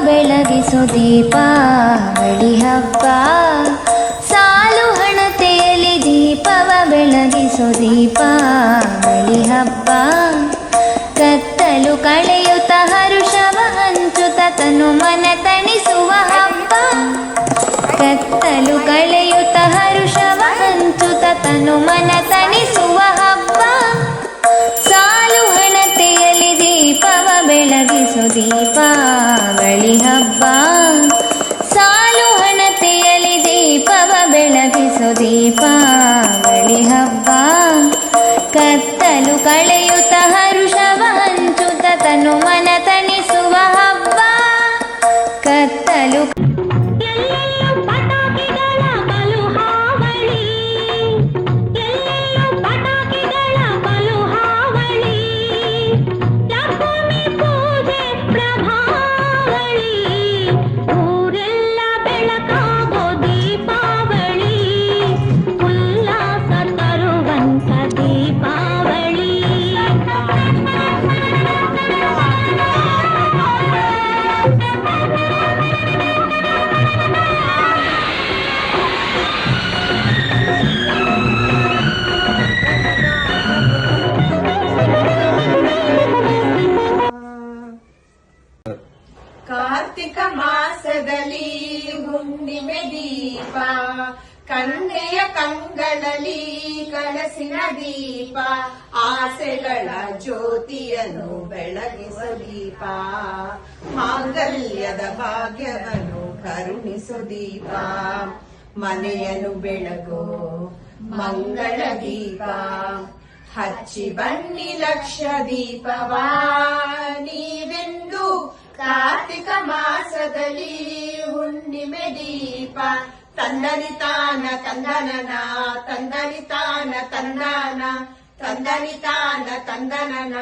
ಬೆಳಗಿಸೋ ದೀಪಾವಳಿ ಹಬ್ಬ, ಸಾಲು ಹಣತೆಯಲ್ಲಿ ದೀಪವ ಬೆಳಗಿಸೋ ದೀಪಾವಳಿ ಹಬ್ಬ. ಕತ್ತಲು ಕಳೆಯುತ್ತ ಹರುಷವ ಹಂಚುತ್ತ ತನು ಮನ ತಣಿಸುವ ಹಬ್ಬ. ಕತ್ತಲು ಕಳೆಯುತ್ತ ಹರುಷವ ಹಂಚುತ್ತ ತನು ಮನ ತಣಿಸುವ ಹಬ್ಬ. ಸಾಲು ಹಣತೆಯಲ್ಲಿ ದೀಪವ ಬೆಳಗಿಸೋ ದೀಪಾವಳಿ ಹಬ್ಬ. ಸಾಲು ಹಣತೆಯಲ್ಲಿ ದೀಪವ ಬೆಳಗಿಸೋ ದೀಪಾವಳಿ ಹಬ್ಬ. ಕತ್ತಲು ಕಳೆಯುತ್ತ ಹರುಷವ ಹಂಚುತ್ತ ತನು ಮನ ತಣಿಸುವ ಹಬ್ಬ. ಕತ್ತಲು ಕಾರ್ತಿಕ ಮಾಸದಲ್ಲಿ ಹುಣ್ಣಿಮೆ ದೀಪ, ಕನ್ಯೆಯ ಕಂಗಳಲ್ಲಿ ಕನಸಿನ ದೀಪ. ಆಸೆಗಳ ಜ್ಯೋತಿಯನ್ನು ಬೆಳಗಿಸೋ ದೀಪ, ಮಾಂಗಲ್ಯದ ಭಾಗ್ಯವನ್ನು ಕರುಣಿಸೋ ದೀಪ. ಮನೆಯನ್ನು ಬೆಳಗೋ ಮಂಗಳ ದೀಪ, ಹಚ್ಚಿ ಬನ್ನಿ ಲಕ್ಷ ದೀಪವಾ ನೀವೆಂದು. ಕಾರ್ತಿಕ ಮಾಸದಲ್ಲಿ ಹುಣ್ಣಿಮೆ ದೀಪ, ತಂದನಿತಾನ ತಂದನನ ತಂದನಿತಾನ ತಂದಾನ, ತಂದನಿತಾನ ತಂದನನ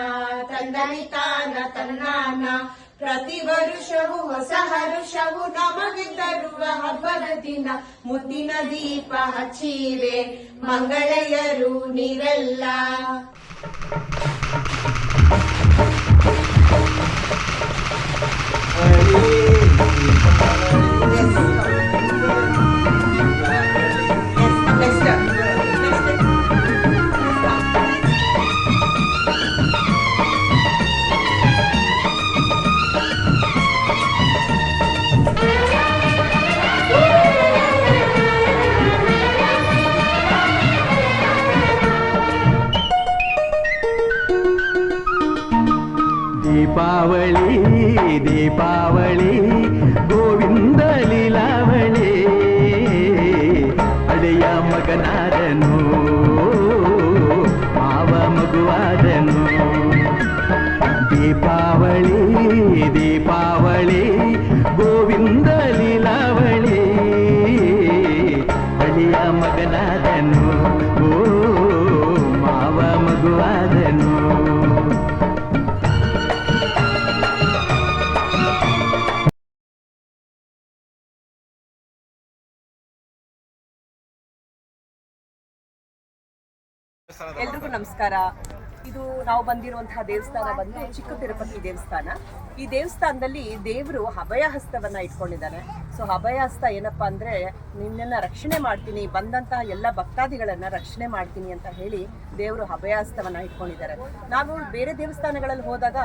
ತಂದನಿತಾನ ತಂದಾನ. ಪ್ರತಿ ವರುಷವೂ ಹೊಸ ಹರುಷವು ನಮಗೆ ತರುವ ಹಬ್ಬದ ದಿನ. ಮುದ್ದಿನ ದೀಪ ಹಚ್ಚಿವೆ ಮಂಗಳೆಯರು ನೀರೆಲ್ಲ. ದೀಪಾವಳಿ ದೀಪಾವಳಿ ಗೋವಿಂದ ಲೀಲಾವಳಿ. ಅಳೆಯ ಮಗನಾದನು ಮಾವ ಮಗುವಾದನು. ದೀಪಾವಳಿ ದೀಪಾವಳಿ ಗೋವಿಂದ ಲೀಲಾವಳಿ. ಅಳೆಯ ಮಗನಾದನು ಮಾವ ಮಗುವಾದನು. ಎಲ್ರಿಗೂ ನಮಸ್ಕಾರ. ಇದು ನಾವು ಬಂದಿರುವಂತಹ ದೇವಸ್ಥಾನ ಬಂದು ಚಿಕ್ಕ ತಿರುಪತಿ ದೇವಸ್ಥಾನ. ಈ ದೇವಸ್ಥಾನದಲ್ಲಿ ದೇವರು ಅಭಯಹಸ್ತವನ್ನ ಇಟ್ಕೊಂಡಿದ್ದಾನೆ. ಸೊ ಅಭಯಹಸ್ತ ಏನಪ್ಪಾ ಅಂದ್ರೆ, ನಿನ್ನನ್ನು ರಕ್ಷಣೆ ಮಾಡ್ತೀನಿ, ಬಂದಂತಹ ಎಲ್ಲ ಭಕ್ತಾದಿಗಳನ್ನ ರಕ್ಷಣೆ ಮಾಡ್ತೀನಿ ಅಂತ ಹೇಳಿ ದೇವರು ಅಭಯಹಸ್ತವನ್ನ ಇಟ್ಕೊಂಡಿದ್ದಾರೆ. ನಾವು ಬೇರೆ ದೇವಸ್ಥಾನಗಳಲ್ಲಿ ಹೋದಾಗ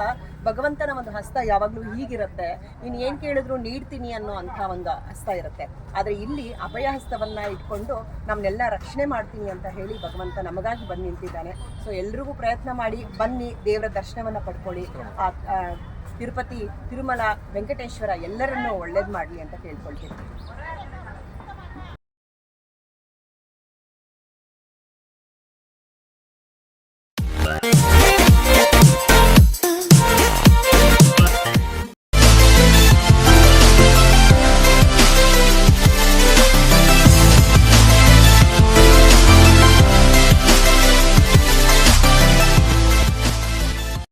ಭಗವಂತನ ಒಂದು ಹಸ್ತ ಯಾವಾಗಲೂ ಹೀಗಿರುತ್ತೆ, ನೀನು ಏನು ಕೇಳಿದ್ರು ನೀಡ್ತೀನಿ ಅನ್ನೋ ಅಂಥ ಒಂದು ಹಸ್ತ ಇರುತ್ತೆ. ಆದರೆ ಇಲ್ಲಿ ಅಭಯಹಸ್ತವನ್ನ ಇಟ್ಕೊಂಡು ನಮ್ಮನ್ನೆಲ್ಲ ರಕ್ಷಣೆ ಮಾಡ್ತೀನಿ ಅಂತ ಹೇಳಿ ಭಗವಂತ ನಮಗಾಗಿ ಬಂದು ನಿಂತಿದ್ದಾನೆ. ಸೊ ಎಲ್ರಿಗೂ ಪ್ರಯತ್ನ ಮಾಡಿ ಬನ್ನಿ, ದೇವರ ದರ್ಶನವನ್ನು ಪಡ್ಕೊಳ್ಳಿ. ತಿರುಪತಿ ತಿರುಮಲ ವೆಂಕಟೇಶ್ವರ ಎಲ್ಲರನ್ನೂ ಒಳ್ಳೇದು ಮಾಡಲಿ ಅಂತ ಕೇಳ್ಕೊಳ್ತೀನಿ.